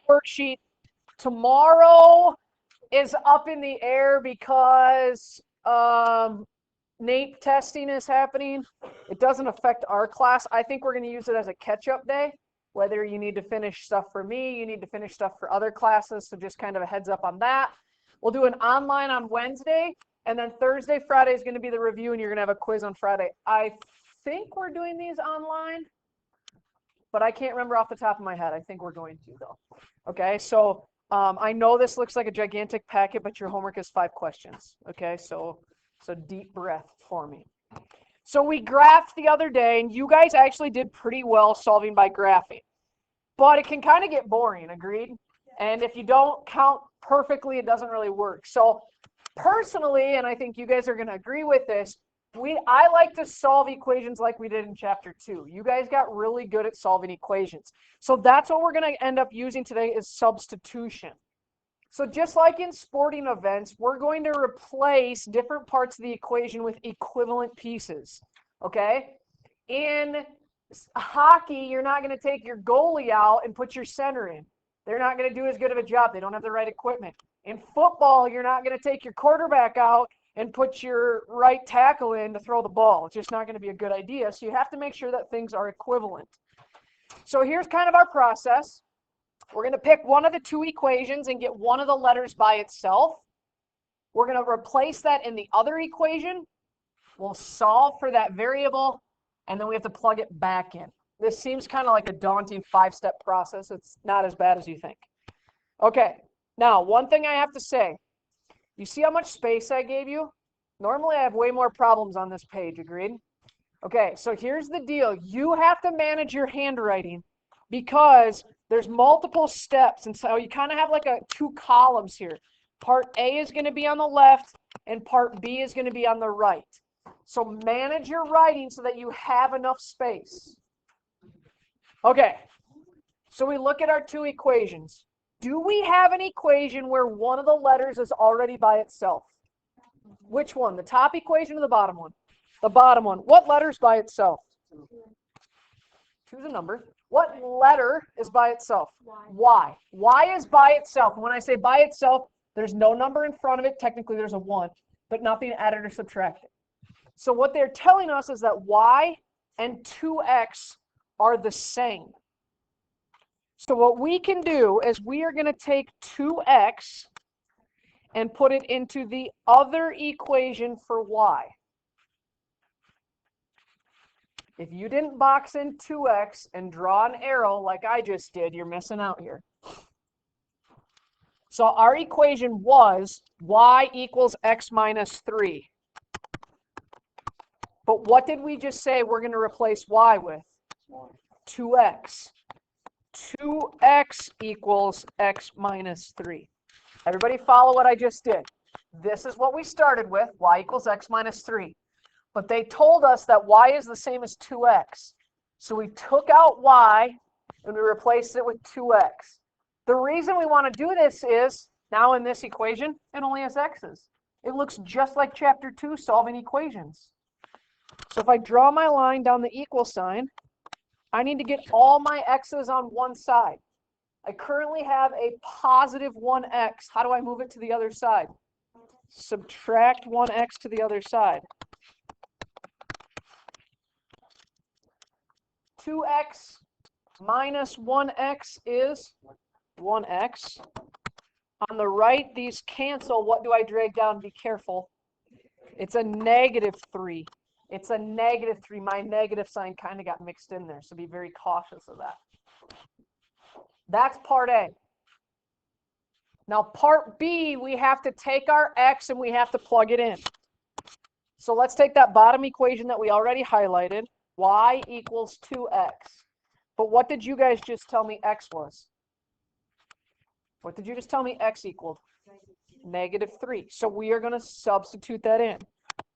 worksheet. Tomorrow is up in the air because NAEP testing is happening. It doesn't affect our class. I think we're going to use it as a catch-up day, whether you need to finish stuff for me, you need to finish stuff for other classes, so just kind of a heads up on that. We'll do an online on Wednesday, and then Thursday, Friday is going to be the review, and you're going to have a quiz on Friday. I think we're doing these online, but I can't remember off the top of my head. I think we're going to, though. Okay, so I know this looks like a gigantic packet, but your homework is 5 questions. Okay, so deep breath for me. So we graphed the other day, and you guys actually did pretty well solving by graphing. But it can kind of get boring, agreed? And if you don't count perfectly, it doesn't really work. So personally, and I think you guys are going to agree with this, I like to solve equations like we did in chapter 2. You guys got really good at solving equations. So that's what we're going to end up using today is substitution. So just like in sporting events, we're going to replace different parts of the equation with equivalent pieces, okay? In hockey, you're not going to take your goalie out and put your center in. They're not going to do as good of a job. They don't have the right equipment. In football, you're not going to take your quarterback out and put your right tackle in to throw the ball. It's just not going to be a good idea. So you have to make sure that things are equivalent. So here's kind of our process. We're going to pick one of the 2 equations and get one of the letters by itself. We're going to replace that in the other equation. We'll solve for that variable, and then we have to plug it back in. This seems kind of like a daunting 5-step process. It's not as bad as you think. Okay, now one thing I have to say. You see how much space I gave you? Normally I have way more problems on this page, agreed? Okay, so here's the deal. You have to manage your handwriting because there's multiple steps, and so you kind of have like 2 columns here. Part A is going to be on the left, and part B is going to be on the right. So manage your writing so that you have enough space. Okay, so we look at our 2 equations. Do we have an equation where one of the letters is already by itself? Which one? The top equation or the bottom one? The bottom one. What letter's by itself? Choose a number. What letter is by itself? Y. Y is by itself. And when I say by itself, there's no number in front of it. Technically, there's a 1, but nothing added or subtracted. So what they're telling us is that Y and 2x are the same. So what we can do is we are going to take 2x and put it into the other equation for y. If you didn't box in 2x and draw an arrow like I just did, you're missing out here. So our equation was y equals x minus 3. But what did we just say we're going to replace y with? 2x. 2x equals x minus 3. Everybody follow what I just did? This is what we started with, y equals x minus 3. But they told us that y is the same as 2x. So we took out y and we replaced it with 2x. The reason we want to do this is, now in this equation, it only has x's. It looks just like chapter 2 solving equations. So if I draw my line down the equal sign, I need to get all my x's on one side. I currently have a positive 1x. How do I move it to the other side? Subtract 1x to the other side. 2x minus 1x is 1x. On the right, these cancel. What do I drag down? Be careful. It's a negative 3. It's a negative 3. My negative sign kind of got mixed in there, so be very cautious of that. That's part A. Now, part B, we have to take our x and we have to plug it in. So let's take that bottom equation that we already highlighted, y equals 2x. But what did you guys just tell me x was? What did you just tell me x equaled? Negative 3. So we are going to substitute that in.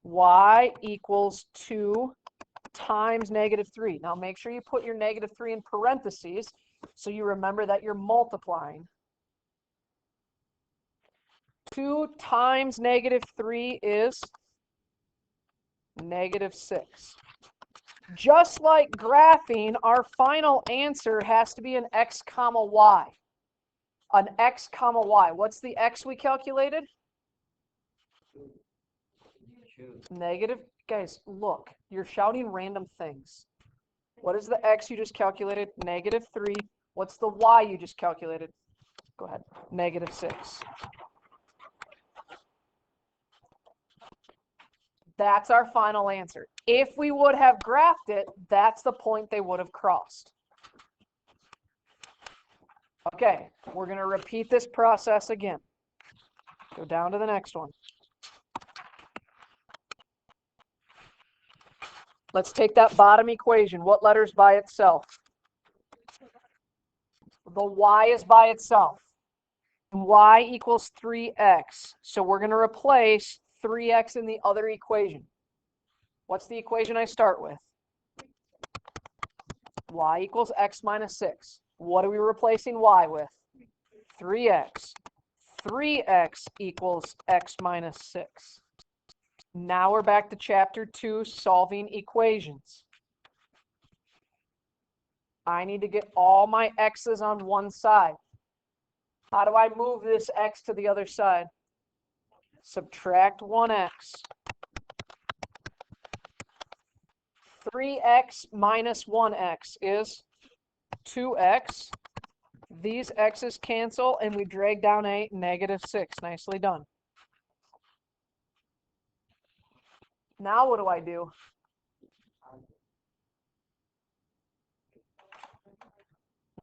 Y equals 2 times negative 3. Now make sure you put your negative 3 in parentheses so you remember that you're multiplying. 2 times negative 3 is negative 6. Just like graphing, our final answer has to be an x comma y. an x comma y. What's the x we calculated? Negative. Guys, look, you're shouting random things. What is the x you just calculated? Negative 3. What's the y you just calculated? Go ahead. Negative 6. That's our final answer. If we would have graphed it, that's the point they would have crossed. Okay, we're going to repeat this process again. Go down to the next one. Let's take that bottom equation. What letter's by itself? The y is by itself. Y equals 3x. So we're going to replace 3x in the other equation. What's the equation I start with? Y equals x minus 6. What are we replacing y with? 3x. 3x equals x minus 6. Now we're back to chapter 2, solving equations. I need to get all my x's on one side. How do I move this x to the other side? Subtract 1x. 3x minus 1x is 2x. These x's cancel, and we drag down a negative 6. Nicely done. Now what do I do?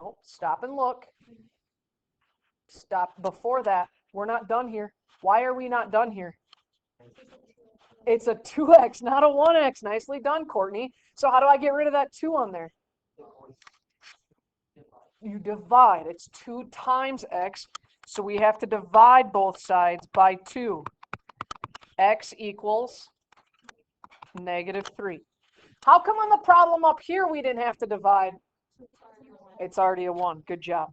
Nope, stop and look. Stop before that. We're not done here. Why are we not done here? It's a 2x, not a 1x. Nicely done, Courtney. So how do I get rid of that 2 on there? You divide. It's 2 times x. So we have to divide both sides by 2. X equals negative 3. How come on the problem up here we didn't have to divide? It's already a 1. Good job.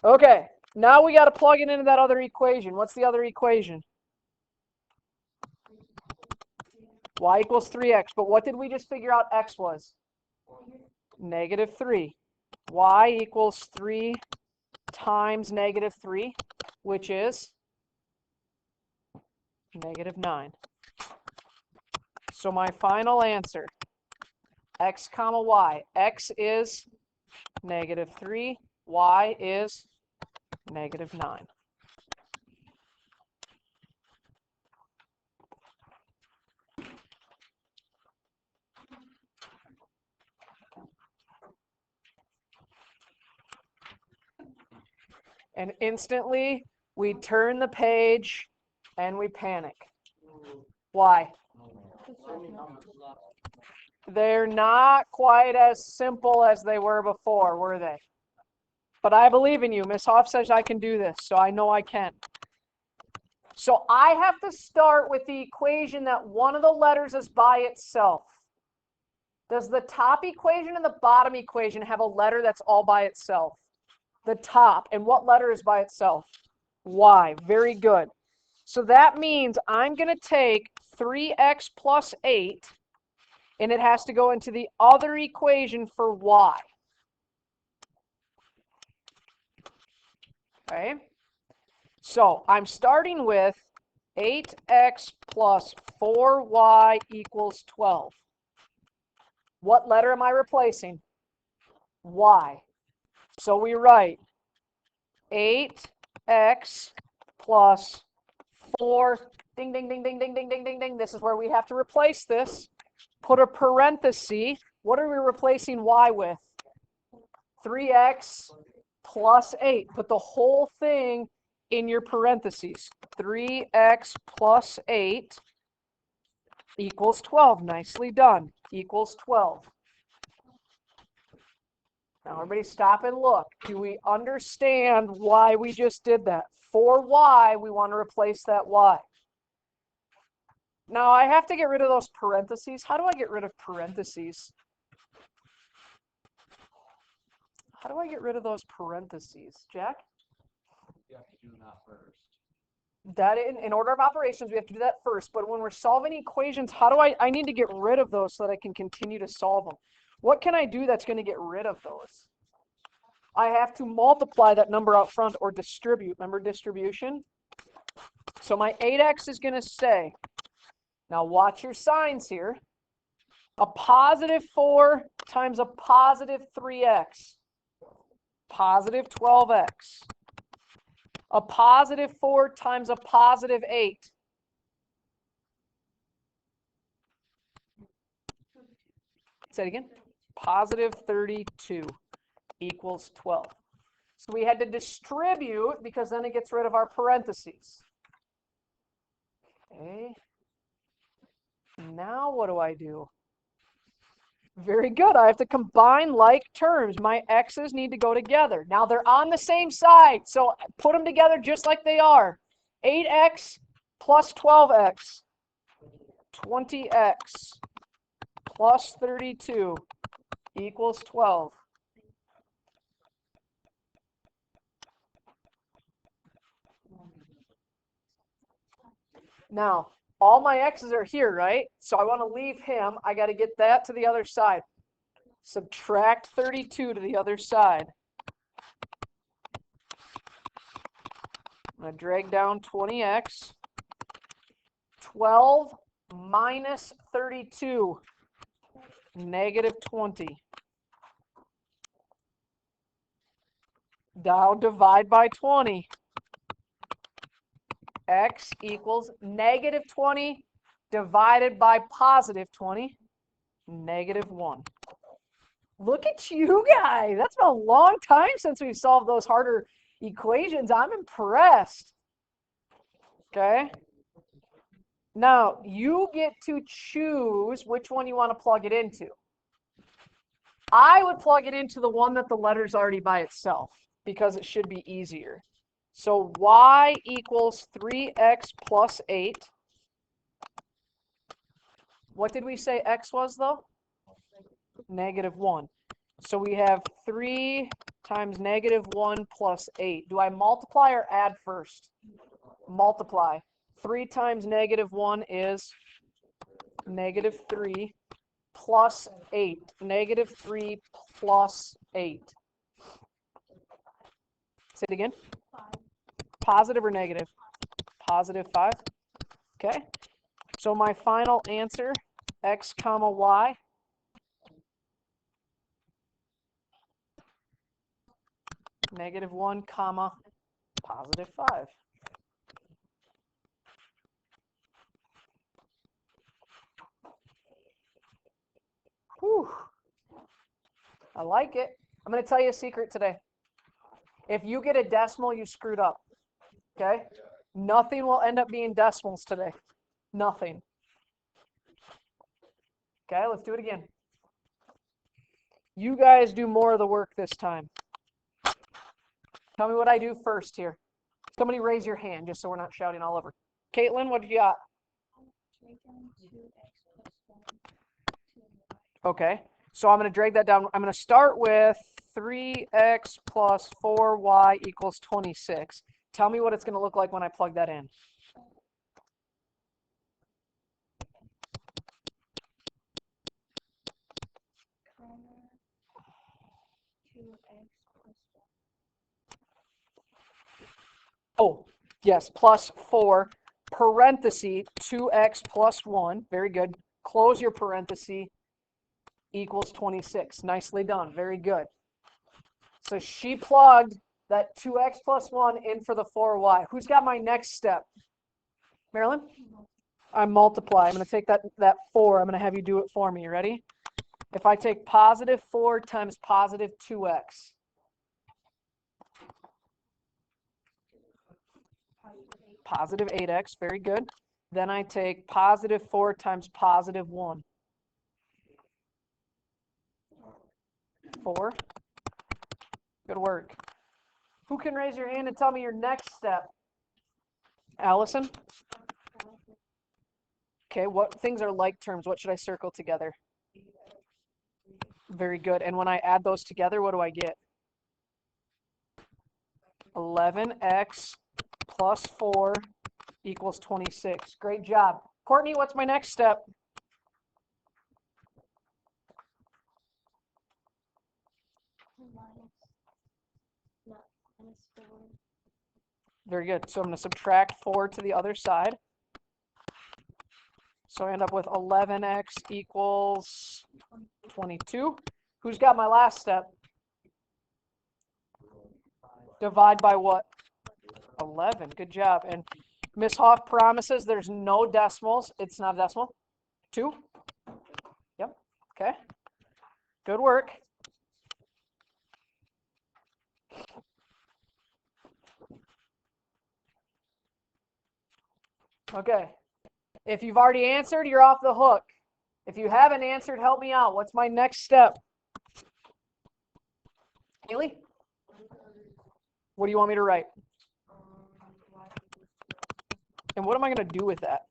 Okay, now we got to plug it into that other equation. What's the other equation? Y equals 3x. But what did we just figure out x was? Negative 3. Y equals 3 times negative 3, which is negative 9. So my final answer, x comma y. X is negative 3. Y is negative 9. And instantly, we turn the page and we panic. Why? They're not quite as simple as they were before, were they? But I believe in you. Miss Hoff says I can do this, so I know I can. So I have to start with the equation that one of the letters is by itself. Does the top equation and the bottom equation have a letter that's all by itself? The top. And what letter is by itself? Y. Very good. So that means I'm going to take 3x plus 8, and it has to go into the other equation for y. Okay? So I'm starting with 8x plus 4y equals 12. What letter am I replacing? Y. So we write 8x plus 4, ding, ding, ding, ding, ding, ding, ding, ding, ding. This is where we have to replace this. Put a parenthesis. What are we replacing y with? 3x plus 8. Put the whole thing in your parentheses. 3x plus 8 equals 12. Nicely done. Equals 12. Now everybody stop and look. Do we understand why we just did that? For y, we want to replace that y. Now I have to get rid of those parentheses. How do I get rid of parentheses? How do I get rid of those parentheses? Jack? You have to do that first. That in order of operations, we have to do that first. But when we're solving equations, how do I need to get rid of those so that I can continue to solve them? What can I do that's going to get rid of those? I have to multiply that number out front or distribute. Remember distribution? So my 8x is going to say, now watch your signs here, a positive 4 times a positive 3x, positive 12x. A positive 4 times a positive 8. Say it again. Positive 32 equals 12. So we had to distribute because then it gets rid of our parentheses. Okay. Now what do I do? Very good. I have to combine like terms. My x's need to go together. Now they're on the same side, so put them together just like they are. 8x plus 12x, 20x plus 32 equals 12. Now, all my x's are here, right? So I want to leave him. I got to get that to the other side. Subtract 32 to the other side. I'm going to drag down 20x. 12 minus 32, negative 20. Now divide by 20. X equals negative 20 divided by positive 20, negative 1. Look at you guys. That's been a long time since we've solved those harder equations. I'm impressed. Okay. Now, you get to choose which one you want to plug it into. I would plug it into the one that the letter's already by itself because it should be easier. So y equals 3x plus 8. What did we say x was, though? Negative 1. So we have 3 times negative 1 plus 8. Do I multiply or add first? Multiply. 3 times negative 1 is negative 3 plus 8. Negative 3 plus 8. Say it again. 5. Positive or negative? Positive 5. Okay. So my final answer, x comma y. Negative 1 comma positive 5. Whew. I like it. I'm going to tell you a secret today. If you get a decimal, you screwed up. Okay? Nothing will end up being decimals today. Nothing. Okay, let's do it again. You guys do more of the work this time. Tell me what I do first here. Somebody raise your hand just so we're not shouting all over. Caitlin, what do you got? Okay, so I'm going to drag that down. I'm going to start with 3x plus 4y equals 26. Tell me what it's going to look like when I plug that in. Oh, yes, plus 4, parenthesis, 2x plus 1. Very good. Close your parenthesis, equals 26. Nicely done. Very good. So she plugged that 2x plus 1 in for the 4y. Who's got my next step? Marilyn? I multiply. I'm going to take that 4. I'm going to have you do it for me. You ready? If I take positive 4 times positive 2x. Positive 8x. Very good. Then I take positive 4 times positive 1. 4. Good work. Who can raise your hand and tell me your next step? Allison? Okay, what things are like terms? What should I circle together? Very good. And when I add those together, what do I get? 11x plus 4 equals 26. Great job. Courtney, what's my next step? Very good. So I'm going to subtract 4 to the other side. So I end up with 11x equals 22. Who's got my last step? Divide by what? 11. Good job. And Miss Hoff promises there's no decimals. It's not a decimal. 2? Yep. Okay. Good work. Okay. If you've already answered, you're off the hook. If you haven't answered, help me out. What's my next step? Haley? What do you want me to write? And what am I going to do with that?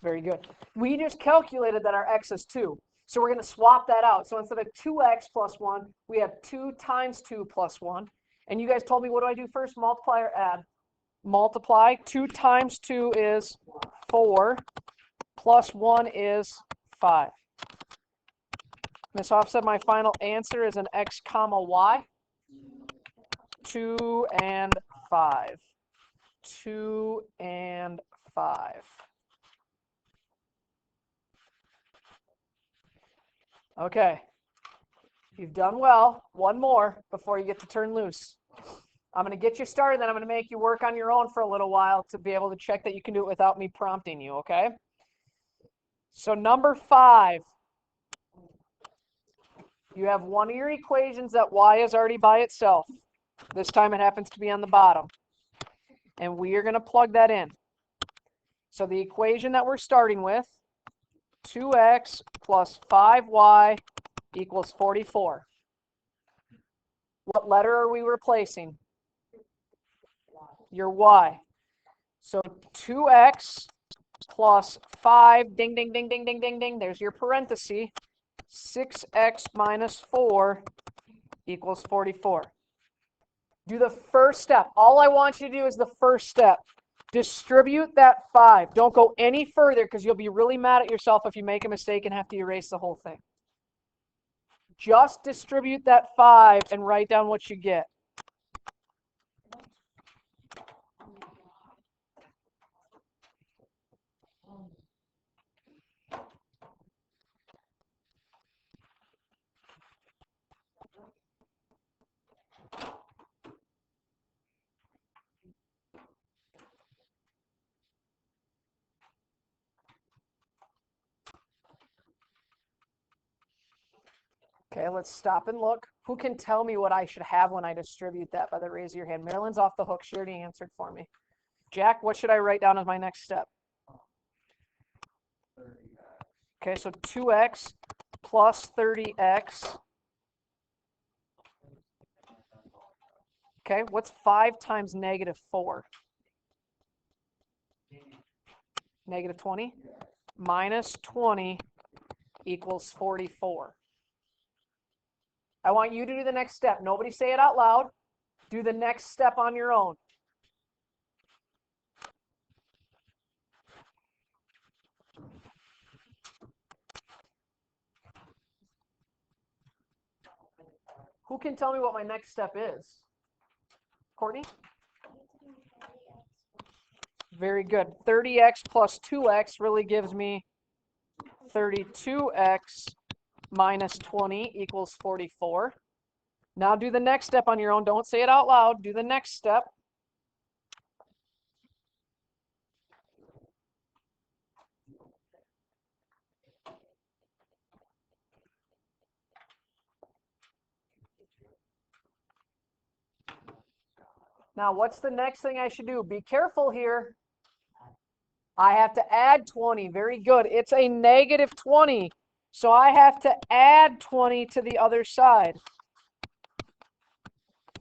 Very good. We just calculated that our x is 2. So we're going to swap that out. So instead of 2x plus 1, we have 2 times 2 plus 1. And you guys told me, what do I do first? Multiply or add? Multiply. 2 times 2 is 4. Plus 1 is 5. Ms. Hoff said my final answer is an x comma y. 2 and 5. 2 and 5. Okay. You've done well. One more before you get to turn loose. I'm going to get you started, then I'm going to make you work on your own for a little while to be able to check that you can do it without me prompting you, okay? So number 5. You have one of your equations that y is already by itself. This time it happens to be on the bottom. And we are going to plug that in. So the equation that we're starting with, 2x plus 5y equals 44. What letter are we replacing? Your y. So 2x plus 5, ding, ding, ding, ding, ding, ding, ding. There's your parenthesis. 6x minus 4 equals 44. Do the first step. All I want you to do is the first step. Distribute that 5. Don't go any further because you'll be really mad at yourself if you make a mistake and have to erase the whole thing. Just distribute that 5 and write down what you get. Okay, let's stop and look. Who can tell me what I should have when I distribute that by the raise of your hand? Marilyn's off the hook. She already answered for me. Jack, what should I write down as my next step? Okay, so 2x plus 30x. Okay, what's 5 times negative 4? Negative 20. Minus 20 equals 44. I want you to do the next step. Nobody say it out loud. Do the next step on your own. Who can tell me what my next step is? Courtney? Very good. 30x plus 2x really gives me 32x minus 20 equals 44. Now do the next step on your own. Don't say it out loud. Do the next step. Now, what's the next thing I should do? Be careful here. I have to add 20. Very good. It's a negative 20. So I have to add 20 to the other side.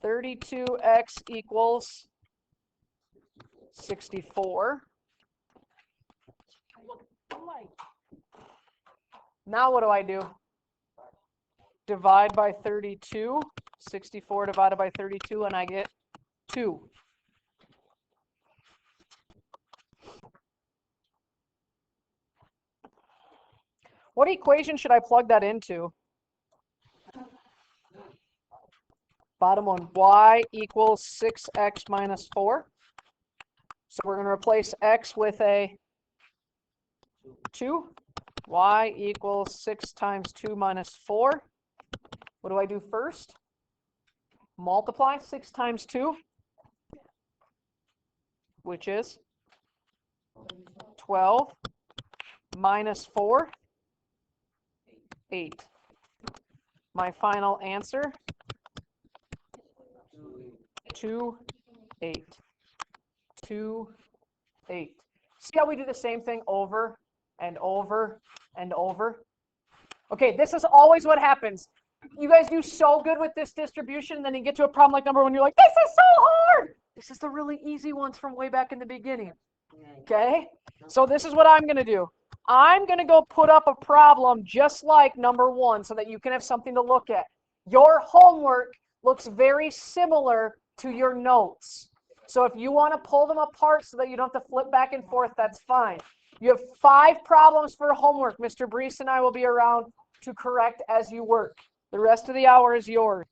32x equals 64. Now what do I do? Divide by 32. 64 divided by 32, and I get 2. What equation should I plug that into? Bottom one, y equals 6x minus 4. So we're going to replace x with a 2. Y equals 6 times 2 minus 4. What do I do first? Multiply 6 times 2, which is 12 minus 4, 8. My final answer, 2, 8. 2, 8. See how we do the same thing over and over and over? Okay, this is always what happens. You guys do so good with this distribution, and then you get to a problem like number 1, you're like, this is so hard! This is the really easy ones from way back in the beginning. Okay? So this is what I'm going to do. I'm going to go put up a problem just like number 1 so that you can have something to look at. Your homework looks very similar to your notes. So if you want to pull them apart so that you don't have to flip back and forth, that's fine. You have 5 problems for homework. Mr. Brees and I will be around to correct as you work. The rest of the hour is yours.